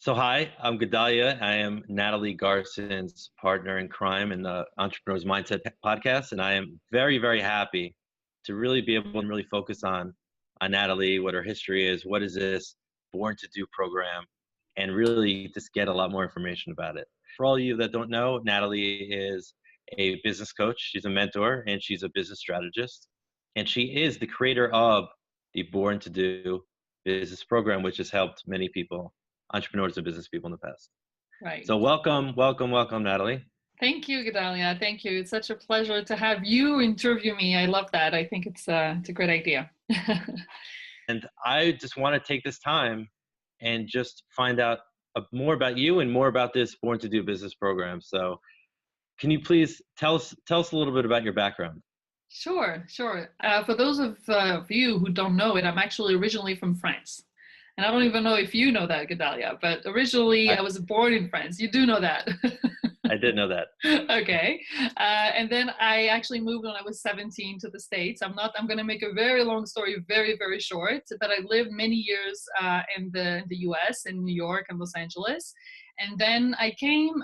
So hi, I'm Gedalia. I am Nathalie Garson's partner in crime in the Entrepreneur's Mindset podcast, and I am very, very happy to really be able to really focus on Nathalie, what her history is, what is this Born to Do program, and really just get a lot more information about it. For all of you that don't know, Nathalie is a business coach, she's a mentor, and she's a business strategist, and she is the creator of the Born to Do business program, which has helped many people, entrepreneurs and business people in the past. Right. So welcome, Nathalie. Thank you, Gedalia. Thank you. It's such a pleasure to have you interview me. I love that. I think it's a great idea. And I just want to take this time and just find out more about you and more about this Born to Do business program. So can you please tell us a little bit about your background? Sure, sure. For those of you who don't know it, I'm actually originally from France. And I don't even know if you know that, Gedalia, but originally I was born in France. You do know that. I did know that. Okay. And then I actually moved when I was 17 to the States. I'm going to make a very long story very, very short, but I lived many years in the US, in New York and Los Angeles. And then I came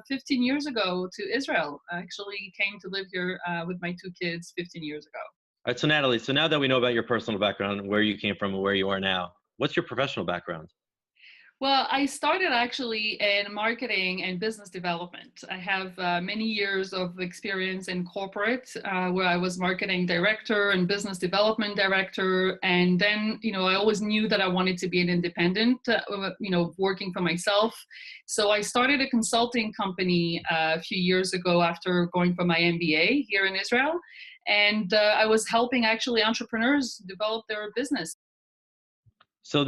15 years ago to Israel. I actually came to live here with my two kids 15 years ago. All right, so Nathalie, so now that we know about your personal background, where you came from and where you are now, what's your professional background? Well, I started actually in marketing and business development. I have many years of experience in corporate where I was marketing director and business development director. And then, I always knew that I wanted to be an independent, working for myself. So I started a consulting company a few years ago after going for my MBA here in Israel. And I was helping actually entrepreneurs develop their business. So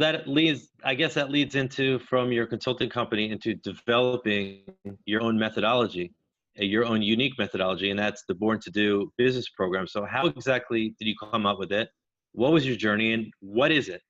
I guess that leads into, from your consulting company, into developing your own methodology, your own unique methodology, and that's the Born to Do business program. So how exactly did you come up with it? What was your journey and what is it?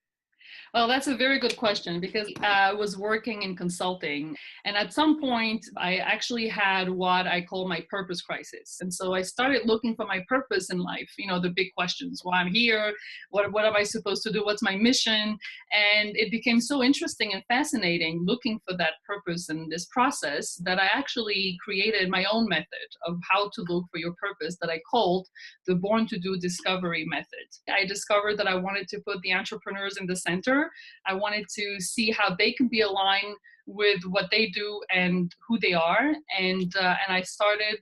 Well, that's a very good question because I was working in consulting. And at some point, I actually had what I call my purpose crisis. And so I started looking for my purpose in life, the big questions, why I'm here, what am I supposed to do, what's my mission? And it became so interesting and fascinating looking for that purpose in this process that I actually created my own method of how to look for your purpose that I called the Born to Do Discovery Method. I discovered that I wanted to put the entrepreneurs in the center. I wanted to see how they can be aligned with what they do and who they are. And I started,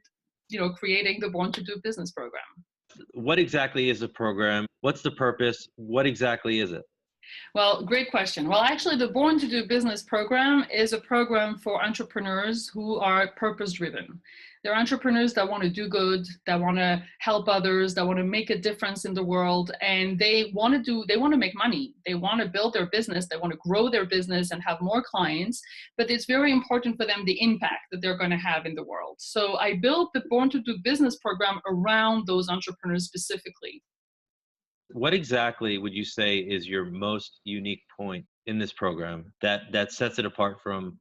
creating the Born to Do business program. What exactly is the program? What's the purpose? What exactly is it? Well, great question. Well, actually, the Born to Do business program is a program for entrepreneurs who are purpose-driven. They're entrepreneurs that want to do good, that want to help others, that want to make a difference in the world, and they want to make money. They want to build their business, they want to grow their business and have more clients, but it's very important for them the impact that they're going to have in the world. So I built the Born to Do business program around those entrepreneurs specifically. What exactly would you say is your most unique point in this program that sets it apart from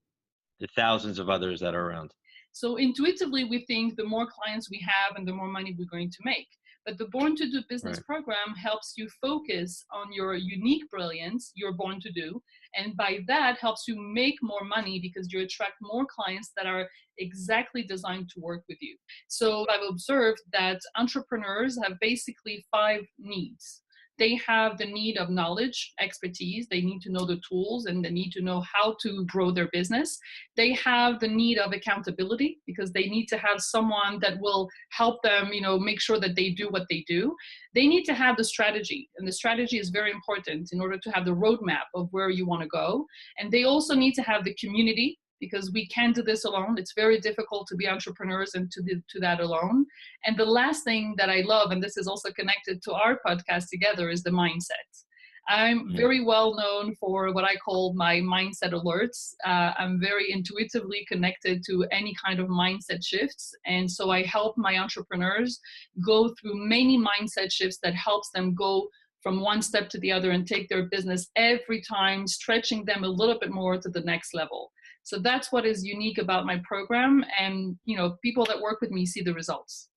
the thousands of others that are around? So intuitively, we think the more clients we have and the more money we're going to make. But the Born to Do business program helps you focus on your unique brilliance, you're born to do. And by that helps you make more money because you attract more clients that are exactly designed to work with you. So I've observed that entrepreneurs have basically 5 needs. They have the need of knowledge, expertise. They need to know the tools and they need to know how to grow their business. They have the need of accountability because they need to have someone that will help them, make sure that they do what they do. They need to have the strategy, and the strategy is very important in order to have the roadmap of where you want to go. And they also need to have the community because we can't do this alone. It's very difficult to be entrepreneurs and to do that alone. And the last thing that I love, and this is also connected to our podcast together, is the mindset. I'm very well known for what I call my mindset alerts. I'm very intuitively connected to any kind of mindset shifts. And so I help my entrepreneurs go through many mindset shifts that helps them go from one step to the other and take their business every time, stretching them a little bit more to the next level. So that's what is unique about my program. And, people that work with me see the results.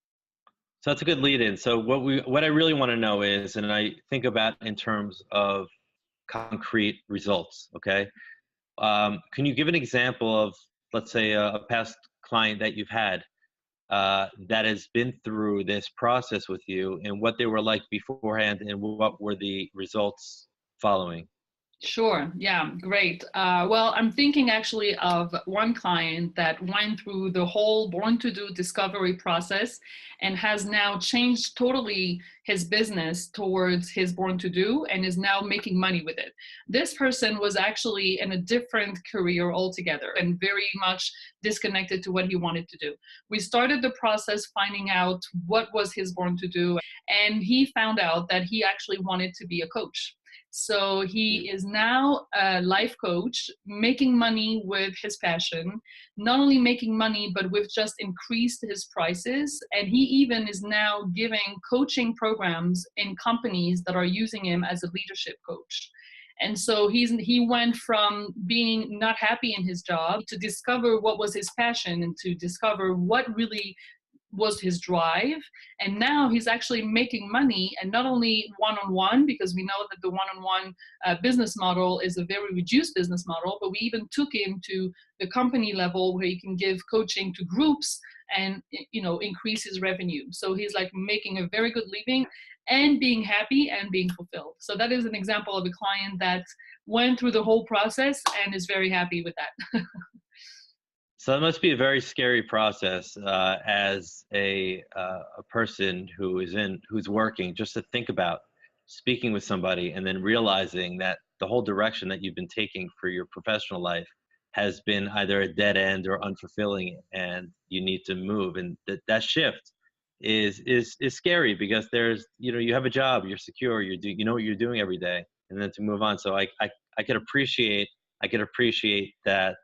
So that's a good lead in. So what I really want to know is, and I think about in terms of concrete results, okay? Can you give an example of, let's say, a past client that you've had that has been through this process with you, and what they were like beforehand, and what were the results following? Sure. Yeah, great. Well, I'm thinking actually of one client that went through the whole Born to Do discovery process and has now changed totally his business towards his Born to Do and is now making money with it. This person was actually in a different career altogether and very much disconnected to what he wanted to do. We started the process finding out what was his Born to Do, and he found out that he actually wanted to be a coach. So he is now a life coach, making money with his passion, not only making money, but we've just increased his prices. And he even is now giving coaching programs in companies that are using him as a leadership coach. And so he went from being not happy in his job to discover what was his passion and to discover what really was his drive. And now he's actually making money, and not only one-on-one, because we know that the one-on-one business model is a very reduced business model, but we even took him to the company level where he can give coaching to groups and increase his revenue. So he's like making a very good living and being happy and being fulfilled. So that is an example of a client that went through the whole process and is very happy with that. So that must be a very scary process as a person who's working, just to think about speaking with somebody and then realizing that the whole direction that you've been taking for your professional life has been either a dead end or unfulfilling, and you need to move. And that shift is scary, because there's, you have a job, you're secure, you know what you're doing every day, and then to move on. So I could appreciate that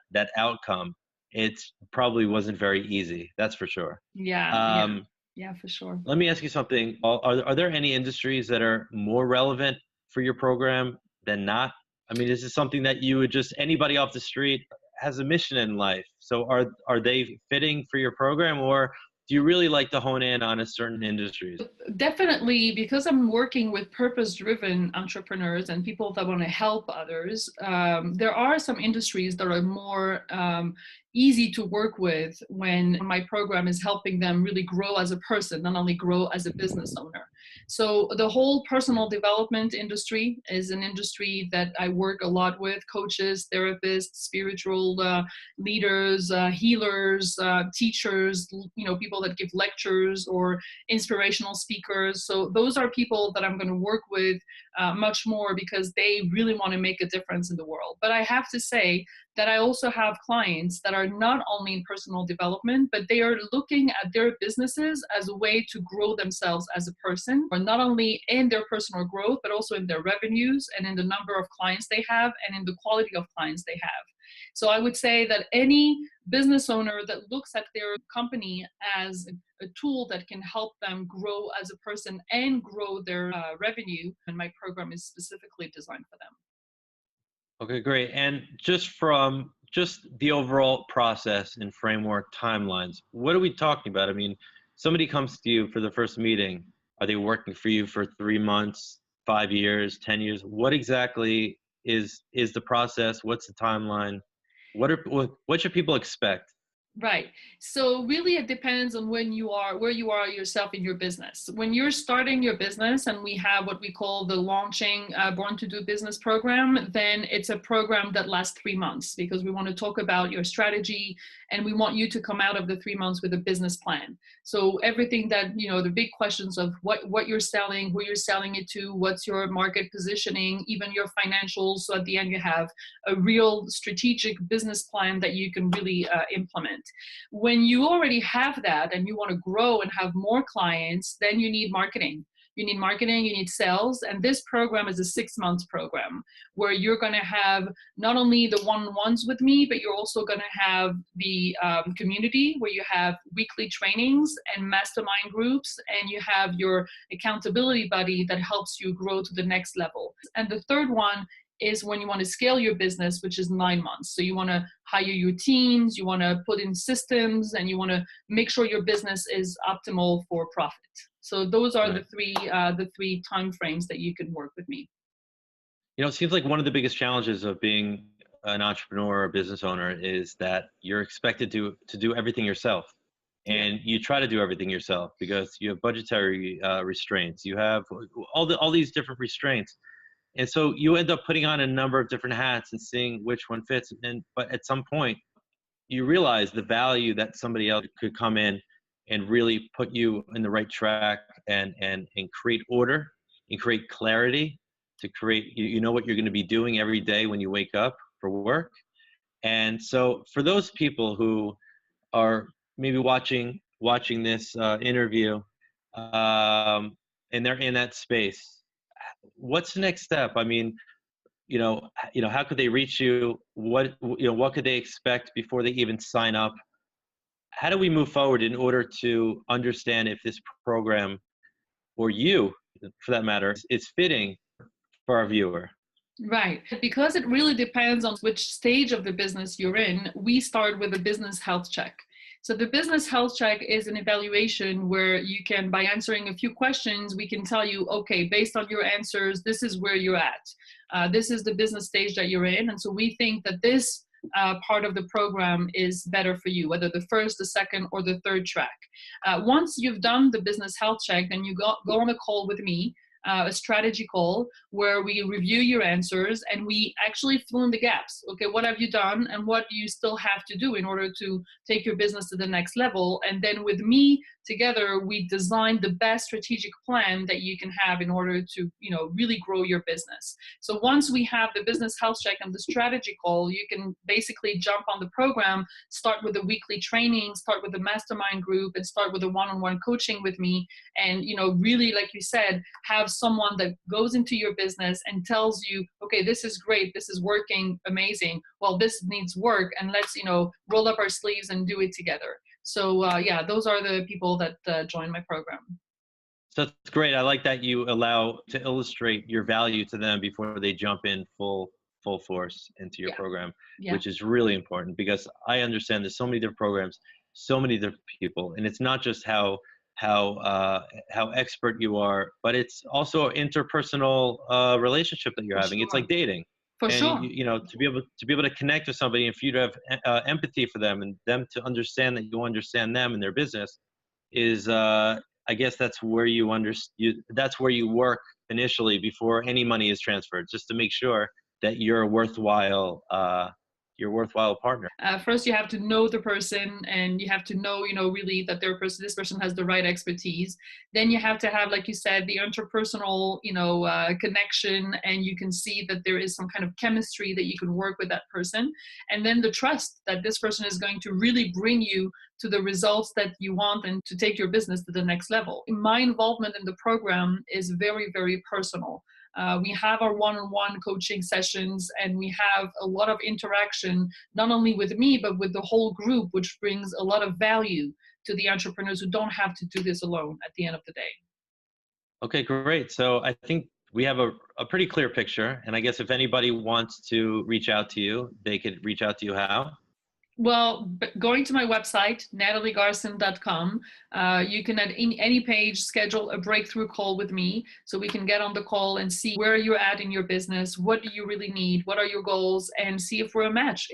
that outcome. It probably wasn't very easy, that's for sure. Yeah, yeah, Um, yeah, for sure. Let me ask you something. Are there any industries that are more relevant for your program than not? I mean, is this something that you would just, anybody off the street has a mission in life? So are they fitting for your program, or do you really like to hone in on a certain industries? Definitely, because I'm working with purpose-driven entrepreneurs and people that want to help others, there are some industries that are more easy to work with when my program is helping them really grow as a person, not only grow as a business owner. So the whole personal development industry is an industry that I work a lot with: coaches, therapists, spiritual leaders, healers, teachers, people that give lectures or inspirational speakers. So those are people that I'm going to work with much more, because they really want to make a difference in the world. But I have to say that I also have clients that are not only in personal development, but they are looking at their businesses as a way to grow themselves as a person, or not only in their personal growth, but also in their revenues and in the number of clients they have and in the quality of clients they have. So I would say that any business owner that looks at their company as a tool that can help them grow as a person and grow their revenue, and my program is specifically designed for them. Okay, great. And just from just the overall process and framework timelines, what are we talking about? I mean, somebody comes to you for the first meeting. Are they working for you for 3 months, 5 years, 10 years? What exactly is the process? What's the timeline? What should people expect? Right. So really it depends on where you are yourself in your business. When you're starting your business and we have what we call the launching Born to Do business program, then it's a program that lasts 3 months, because we want to talk about your strategy and we want you to come out of the 3 months with a business plan. So everything that, the big questions of what you're selling, who you're selling it to, what's your market positioning, even your financials. So at the end, you have a real strategic business plan that you can really implement. When you already have that and you want to grow and have more clients, then you need marketing. You need marketing, you need sales. And this program is a 6 month program where you're going to have not only the one-on-ones with me, but you're also going to have the community where you have weekly trainings and mastermind groups, and you have your accountability buddy that helps you grow to the next level. And the third one is when you want to scale your business, which is 9 months. So you want to hire your teams, you want to put in systems, and you want to make sure your business is optimal for profit. So those are Right. the three time frames that you can work with me. It seems like one of the biggest challenges of being an entrepreneur or business owner is that you're expected to do everything yourself, Yeah. and you try to do everything yourself because you have budgetary restraints, you have all these different restraints, and so you end up putting on a number of different hats and seeing which one fits. But at some point, you realize the value that somebody else could come in and really put you in the right track and create order and create clarity to create you know what you're going to be doing every day when you wake up for work. And so for those people who are maybe watching this interview, um, and they're in that space, what's the next step? I mean, how could they reach you? What could they expect before they even sign up? How do we move forward in order to understand if this program, or you for that matter, is fitting for our viewer? Right. Because it really depends on which stage of the business you're in, we start with a business health check. So the business health check is an evaluation where you can, by answering a few questions, we can tell you, okay, based on your answers, this is where you're at. This is the business stage that you're in. And so we think that this part of the program is better for you, whether the first, the second, or the third track. Once you've done the business health check, then you go on a call with me, a strategy call where we review your answers and we actually fill in the gaps. Okay, what have you done and what do you still have to do in order to take your business to the next level? And then with me together, we design the best strategic plan that you can have in order to, really grow your business. So once we have the business health check and the strategy call, you can basically jump on the program, start with the weekly training, start with the mastermind group, and start with a one-on-one coaching with me. And, really, like you said, have someone that goes into your business and tells you, okay, this is great, this is working amazing, well, this needs work, and let's roll up our sleeves and do it together. So yeah, those are the people that join my program. So that's great. I like that you allow to illustrate your value to them before they jump in full force into your Yeah. program, Yeah. which is really important because I understand there's so many different programs, so many different people, and it's not just how expert you are, but it's also an interpersonal relationship that you're For having. It's sure. like dating, For and sure. to be able to connect with somebody and for you to have empathy for them and them to understand that you understand them and their business is I guess that's where you work initially before any money is transferred, just to make sure that you're a worthwhile partner. First, you have to know the person, and you have to know, really that this person has the right expertise. Then you have to have, like you said, the interpersonal, connection, and you can see that there is some kind of chemistry that you can work with that person. And then the trust that this person is going to really bring you to the results that you want and to take your business to the next level. My involvement in the program is very, very personal. We have our one-on-one coaching sessions, and we have a lot of interaction, not only with me, but with the whole group, which brings a lot of value to the entrepreneurs who don't have to do this alone at the end of the day. Okay, great. So I think we have a pretty clear picture, and I guess if anybody wants to reach out to you, they could reach out to you how? Well, going to my website, nataliegarson.com, you can at any page schedule a breakthrough call with me so we can get on the call and see where you're at in your business, what do you really need, what are your goals, and see if we're a match.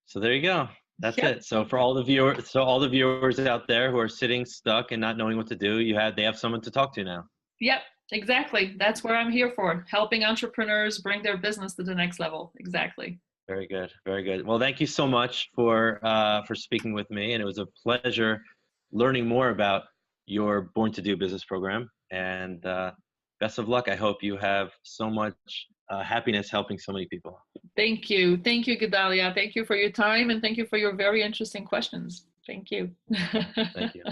So there you go. That's Yep. it. So all the viewers out there who are sitting stuck and not knowing what to do, they have someone to talk to now. Yep, exactly. That's what I'm here for, helping entrepreneurs bring their business to the next level. Exactly. Very good. Very good. Well, thank you so much for speaking with me, and it was a pleasure learning more about your Born to Do business program. And best of luck. I hope you have so much happiness helping so many people. Thank you. Thank you, Gedalia. Thank you for your time, and thank you for your very interesting questions. Thank you. Thank you.